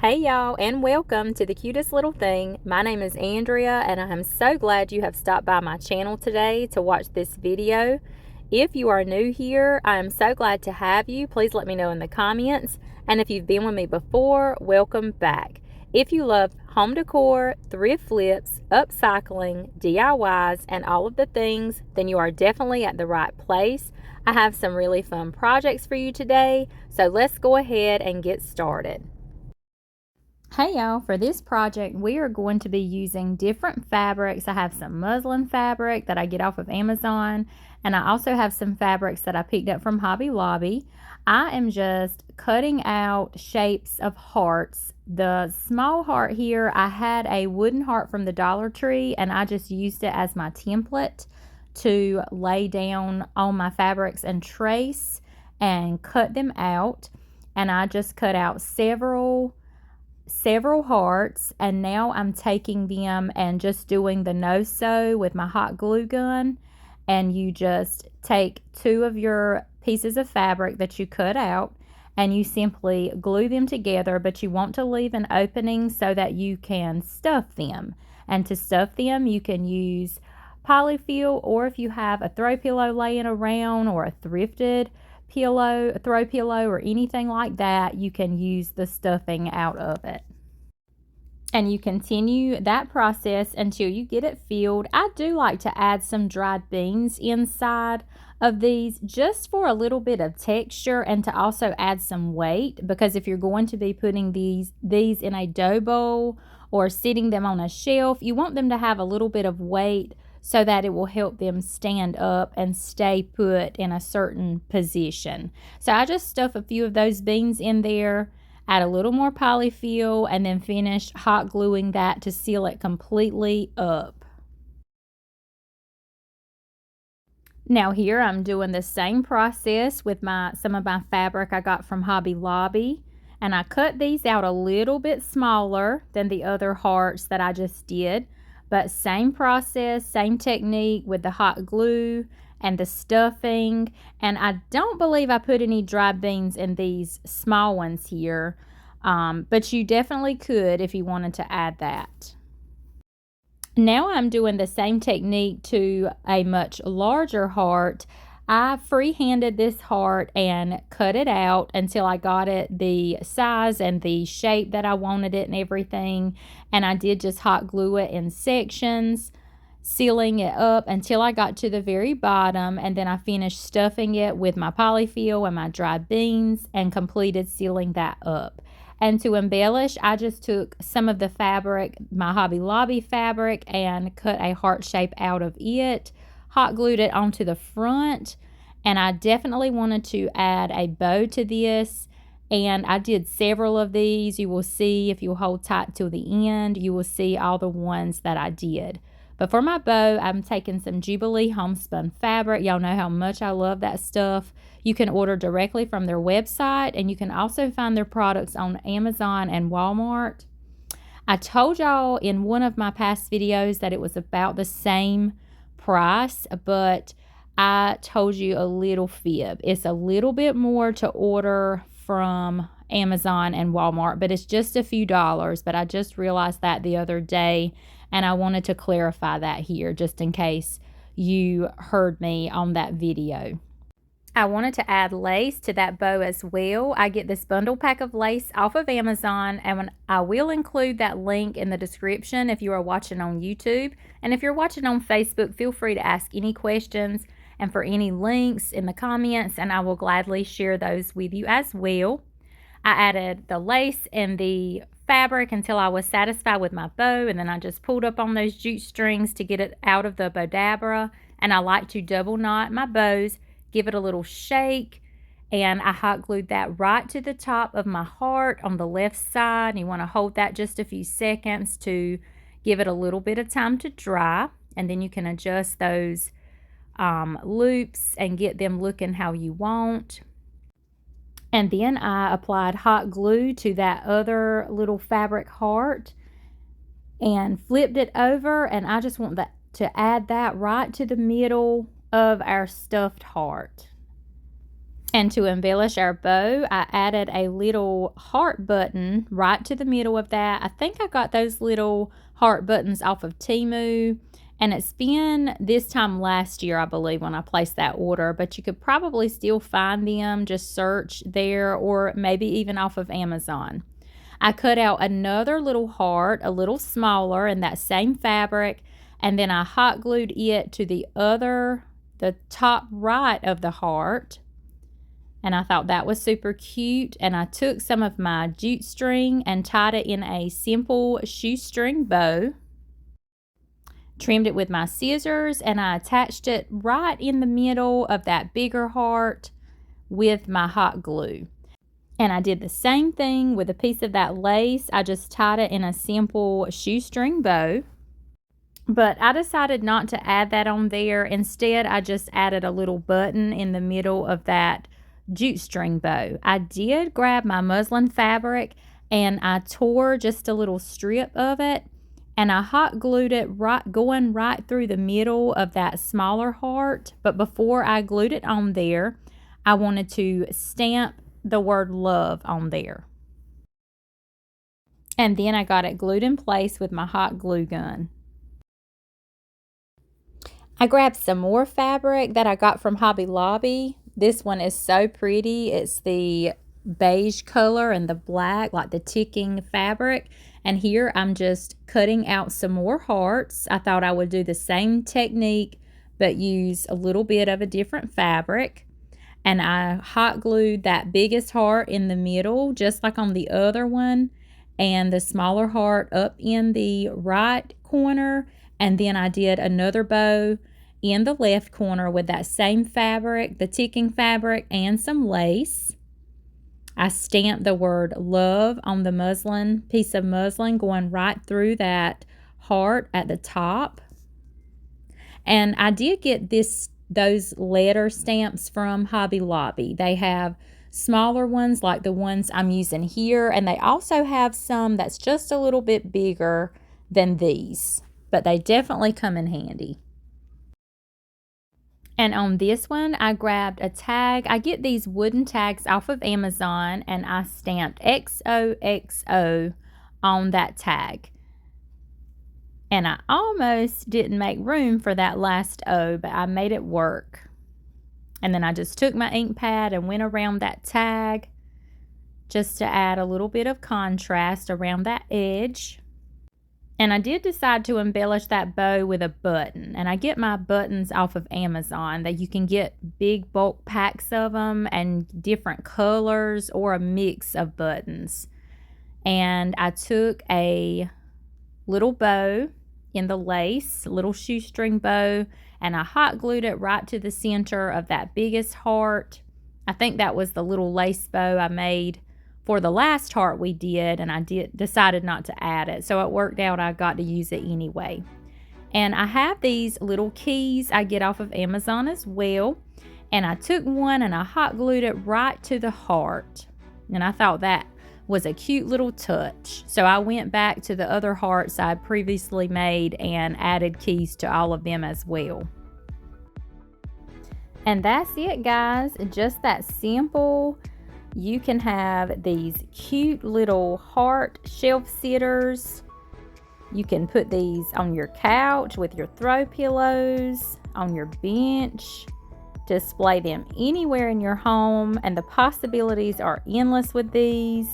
Hey y'all, and welcome to the cutest little thing. My name is Andrea, and I am so glad you have stopped by my channel today to watch this video. If you are new here, I am so glad to have you. Please let me know in the comments. And if you've been with me before, welcome back. If you love home decor, thrift flips, upcycling, DIYs, and all of the things, then you are definitely at the right place. I have some really fun projects for you today, so let's go ahead and get started. Hey y'all, for this project we are going to be using different fabrics. I have some muslin fabric that I get off of Amazon, and I also have some fabrics that I picked up from Hobby Lobby. I am just cutting out shapes of hearts. The small heart here, I had a wooden heart from the Dollar Tree, and I just used it as my template to lay down on my fabrics and trace and cut them out. And I just cut out several hearts, and now I'm taking them and just doing the no-sew with my hot glue gun. And you just take two of your pieces of fabric that you cut out and you simply glue them together, but you want to leave an opening so that you can stuff them. And to stuff them, you can use polyfill, or if you have a throw pillow laying around or a thrifted pillow, a throw pillow, or anything like that, you can use the stuffing out of it. And you continue that process until you get it filled. I do like to add some dried beans inside of these just for a little bit of texture and to also add some weight, because if you're going to be putting these in a dough bowl or sitting them on a shelf, you want them to have a little bit of weight so that it will help them stand up and stay put in a certain position. So I just stuff a few of those beans in there, add a little more polyfill, and then finish hot gluing that to seal it completely up. Now here I'm doing the same process with some of my fabric I got from Hobby Lobby, and I cut these out a little bit smaller than the other hearts that I just did. But same process, same technique with the hot glue and the stuffing. And I don't believe I put any dried beans in these small ones here, but you definitely could if you wanted to add that. Now I'm doing the same technique to a much larger heart. I freehanded this heart and cut it out until I got it the size and the shape that I wanted it and everything. And I did just hot glue it in sections, sealing it up until I got to the very bottom. And then I finished stuffing it with my polyfill and my dried beans and completed sealing that up. And to embellish, I just took some of the fabric, my Hobby Lobby fabric, and cut a heart shape out of it. Hot glued it onto the front, and I definitely wanted to add a bow to this, and I did several of these. You will see, if you hold tight till the end, you will see all the ones that I did. But for my bow, I'm taking some Jubilee homespun fabric. Y'all know how much I love that stuff. You can order directly from their website, and you can also find their products on Amazon and Walmart. I told y'all in one of my past videos that it was about the same price, but I told you a little fib. It's a little bit more to order from Amazon and Walmart, but it's just a few dollars. But I just realized that the other day, and I wanted to clarify that here just in case you heard me on that video. I wanted to add lace to that bow as well. I get this bundle pack of lace off of Amazon, and I will include that link in the description if you are watching on YouTube. And if you're watching on Facebook, feel free to ask any questions and for any links in the comments, and I will gladly share those with you as well. I added the lace and the fabric until I was satisfied with my bow, and then I just pulled up on those jute strings to get it out of the Bodabra. And I like to double knot my bows, give it a little shake, and I hot glued that right to the top of my heart on the left side. And you want to hold that just a few seconds to give it a little bit of time to dry, and then you can adjust those loops and get them looking how you want. And then I applied hot glue to that other little fabric heart and flipped it over, and I just want to add that right to the middle of our stuffed heart. And to embellish our bow, I added a little heart button right to the middle of that. I think I got those little heart buttons off of Temu. And it's been this time last year, I believe, when I placed that order. But you could probably still find them. Just search there, or maybe even off of Amazon. I cut out another little heart, a little smaller, in that same fabric. And then I hot glued it to the top right of the heart. And I thought that was super cute. And I took some of my jute string and tied it in a simple shoestring bow. Trimmed it with my scissors, and I attached it right in the middle of that bigger heart with my hot glue. And I did the same thing with a piece of that lace. I just tied it in a simple shoestring bow. But I decided not to add that on there. Instead, I just added a little button in the middle of that jute string bow. I did grab my muslin fabric and I tore just a little strip of it, and I hot glued it going right through the middle of that smaller heart. But before I glued it on there, I wanted to stamp the word love on there. And then I got it glued in place with my hot glue gun. I grabbed some more fabric that I got from Hobby Lobby. This one is so pretty. It's the beige color and the black, like the ticking fabric. And here I'm just cutting out some more hearts. I thought I would do the same technique, but use a little bit of a different fabric. And I hot glued that biggest heart in the middle, just like on the other one, and the smaller heart up in the right corner. And then I did another bow in the left corner with that same fabric, the ticking fabric, and some lace. I stamped the word love on the piece of muslin, going right through that heart at the top. And I did get those letter stamps from Hobby Lobby. They have smaller ones like the ones I'm using here, and they also have some that's just a little bit bigger than these, but they definitely come in handy. And on this one, I grabbed a tag. I get these wooden tags off of Amazon, and I stamped XOXO on that tag. And I almost didn't make room for that last O, but I made it work. And then I just took my ink pad and went around that tag just to add a little bit of contrast around that edge. And I did decide to embellish that bow with a button. And I get my buttons off of Amazon. That you can get big bulk packs of them and different colors or a mix of buttons. And I took a little bow in the lace, little shoestring bow, and I hot glued it right to the center of that biggest heart. I think that was the little lace bow I made for the last heart we did, and I decided not to add it, so it worked out. I got to use it anyway. And I have these little keys I get off of Amazon as well, and I took one and I hot glued it right to the heart, and I thought that was a cute little touch. So I went back to the other hearts I had previously made and added keys to all of them as well. And that's it, guys. Just that simple. You can have these cute little heart shelf sitters. You can put these on your couch with your throw pillows, on your bench, display them anywhere in your home, and the possibilities are endless with these.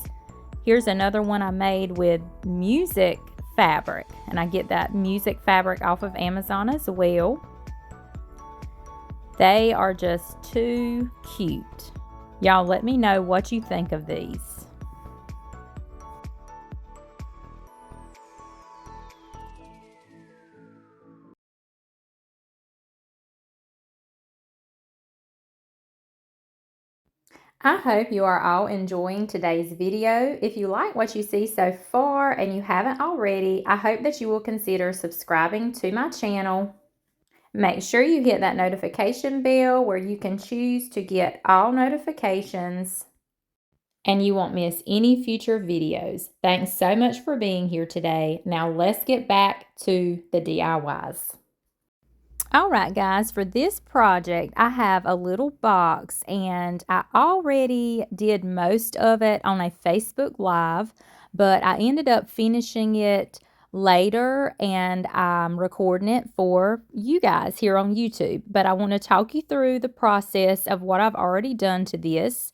Here's another one I made with music fabric, and I get that music fabric off of Amazon as well. They are just too cute. Y'all let me know what you think of these. I hope you are all enjoying today's video. If you like what you see so far and you haven't already, I hope that you will consider subscribing to my channel. Make sure you hit that notification bell where you can choose to get all notifications and you won't miss any future videos. Thanks so much for being here today. Now let's get back to the DIYs. Alright guys, for this project, I have a little box and I already did most of it on a Facebook Live, but I ended up finishing it later and I'm recording it for you guys here on YouTube. But I want to talk you through the process of what I've already done to this.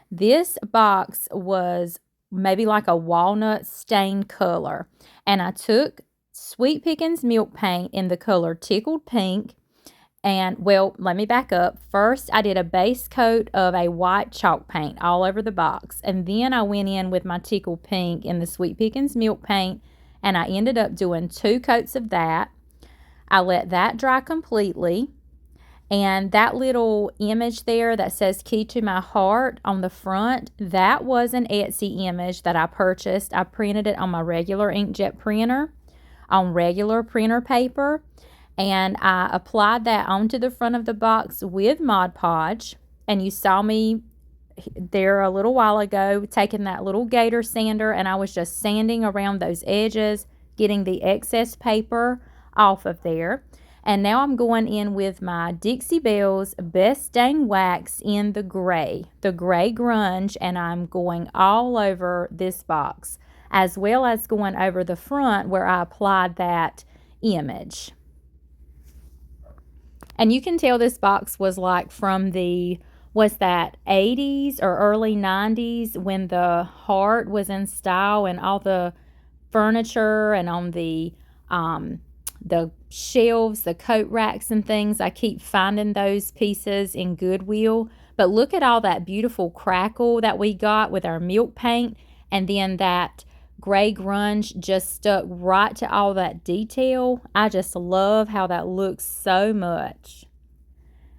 This box was maybe like a walnut stained color, and I took Sweet Pickins milk paint in the color Tickled Pink. And, well, let me back up. First, I did a base coat of a white chalk paint all over the box. And then I went in with my Tickled Pink in the Sweet Pickins milk paint. And I ended up doing 2 coats of that. I let that dry completely. And that little image there that says Key to My Heart on the front, that was an Etsy image that I purchased. I printed it on my regular inkjet printer, on regular printer paper. And I applied that onto the front of the box with Mod Podge. And you saw me there a little while ago taking that little gator sander, and I was just sanding around those edges, getting the excess paper off of there. And now I'm going in with my Dixie Belle's Best Dang Wax in the gray grunge, and I'm going all over this box, as well as going over the front where I applied that image. And you can tell this box was like from was that 80s or early 90s when the heart was in style, and all the furniture and on the shelves, the coat racks and things. I keep finding those pieces in Goodwill. But look at all that beautiful crackle that we got with our milk paint, and then that gray grunge just stuck right to all that detail. I just love how that looks so much.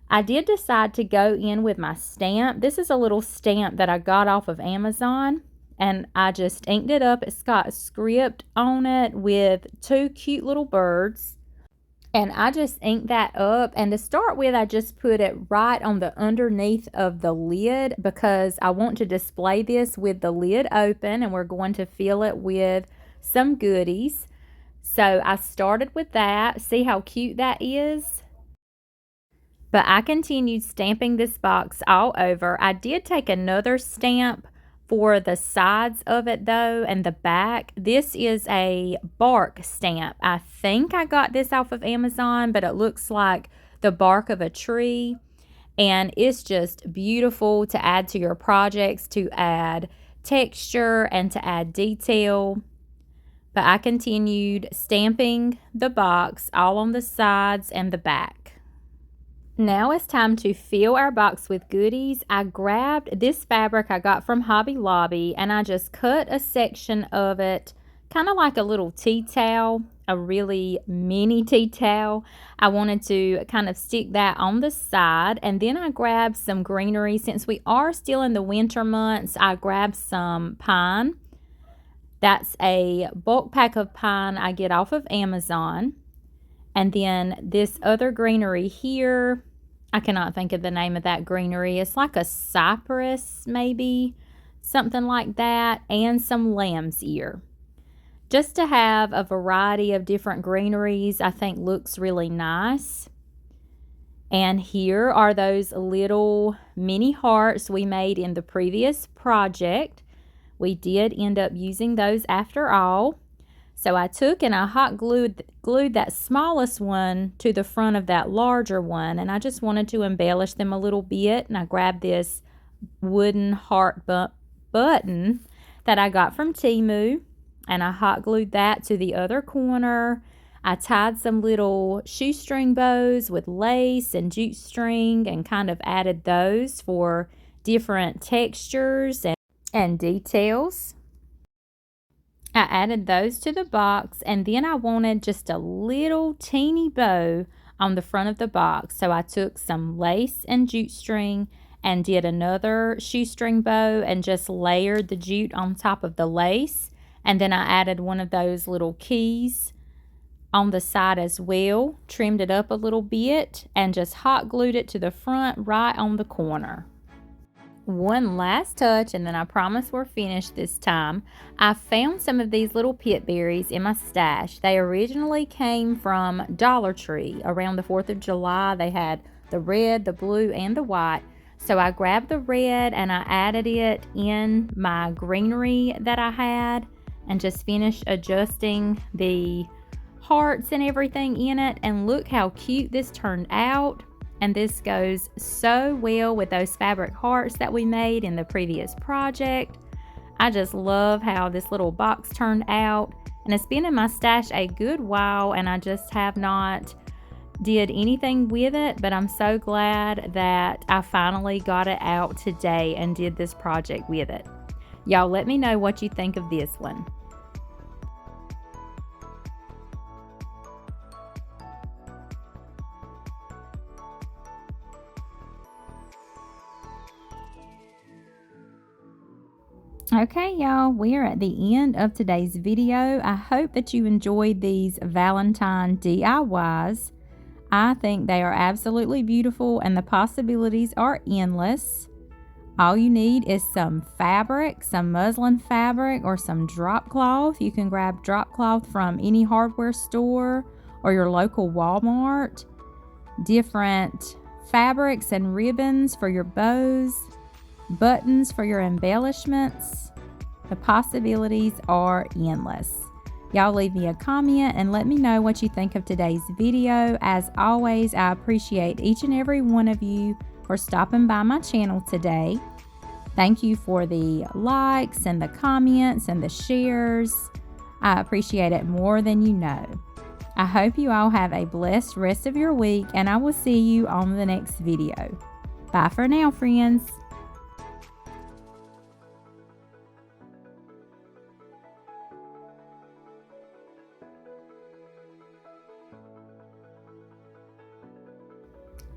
I did decide to go in with my stamp. This is a little stamp that I got off of Amazon, and I just inked it up. It's got a script on it with 2 cute little birds. And I just inked that up. And to start with, I just put it right on the underneath of the lid because I want to display this with the lid open, and we're going to fill it with some goodies. So I started with that. See how cute that is? But I continued stamping this box all over. I did take another stamp for the sides of it though, and the back. This is a bark stamp. I think I got this off of Amazon, but it looks like the bark of a tree, and it's just beautiful to add to your projects, to add texture and to add detail. But I continued stamping the box all on the sides and the back. Now it's time to fill our box with goodies. I grabbed this fabric I got from Hobby Lobby, and I just cut a section of it, kind of like a little tea towel, a really mini tea towel. I wanted to kind of stick that on the side, and then I grabbed some greenery. Since we are still in the winter months, I grabbed some pine. That's a bulk pack of pine I get off of Amazon. And then this other greenery here, I cannot think of the name of that greenery. It's like a cypress, maybe, something like that, and some lamb's ear. Just to have a variety of different greeneries, I think looks really nice. And here are those little mini hearts we made in the previous project. We did end up using those after all. So I took and I hot glued that smallest one to the front of that larger one, and I just wanted to embellish them a little bit. And I grabbed this wooden heart button that I got from Temu, and I hot glued that to the other corner. I tied some little shoestring bows with lace and jute string and kind of added those for different textures and details. I added those to the box, and then I wanted just a little teeny bow on the front of the box. So I took some lace and jute string and did another shoestring bow and just layered the jute on top of the lace. And then I added one of those little keys on the side as well, trimmed it up a little bit, and just hot glued it to the front right on the corner. One last touch, and then I promise we're finished this time. I found some of these little pit berries in my stash. They originally came from Dollar Tree around the 4th of July. They had the red, the blue, and the white. So I grabbed the red and I added it in my greenery that I had and just finished adjusting the hearts and everything in it. And look how cute this turned out. And this goes so well with those fabric hearts that we made in the previous project. I just love how this little box turned out. And it's been in my stash a good while and I just have not did anything with it, but I'm so glad that I finally got it out today and did this project with it. Y'all let me know what you think of this one. Okay, y'all, we are at the end of today's video. I hope that you enjoyed these Valentine DIYs. I think they are absolutely beautiful and the possibilities are endless. All you need is some fabric, some muslin fabric, or some drop cloth. You can grab drop cloth from any hardware store or your local Walmart. Different fabrics and ribbons for your bows, buttons for your embellishments. The possibilities are endless. Y'all leave me a comment and let me know what you think of today's video. As always, I appreciate each and every one of you for stopping by my channel today. Thank you for the likes and the comments and the shares. I appreciate it more than you know. I hope you all have a blessed rest of your week and I will see you on the next video. Bye for now, friends.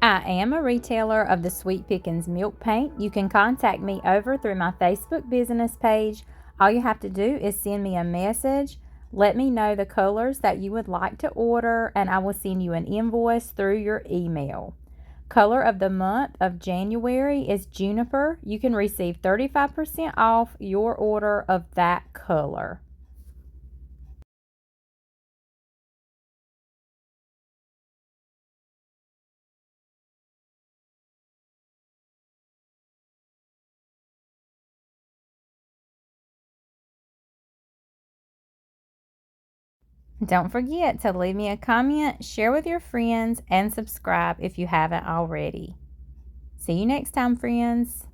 I am a retailer of the Sweet Pickins milk paint. You can contact me over through my Facebook business page. All you have to do is send me a message. Let me know the colors that you would like to order and I will send you an invoice through your email. Color of the month of January is Juniper. You can receive 35% off your order of that color. Don't forget to leave me a comment, share with your friends, and subscribe if you haven't already. See you next time, friends.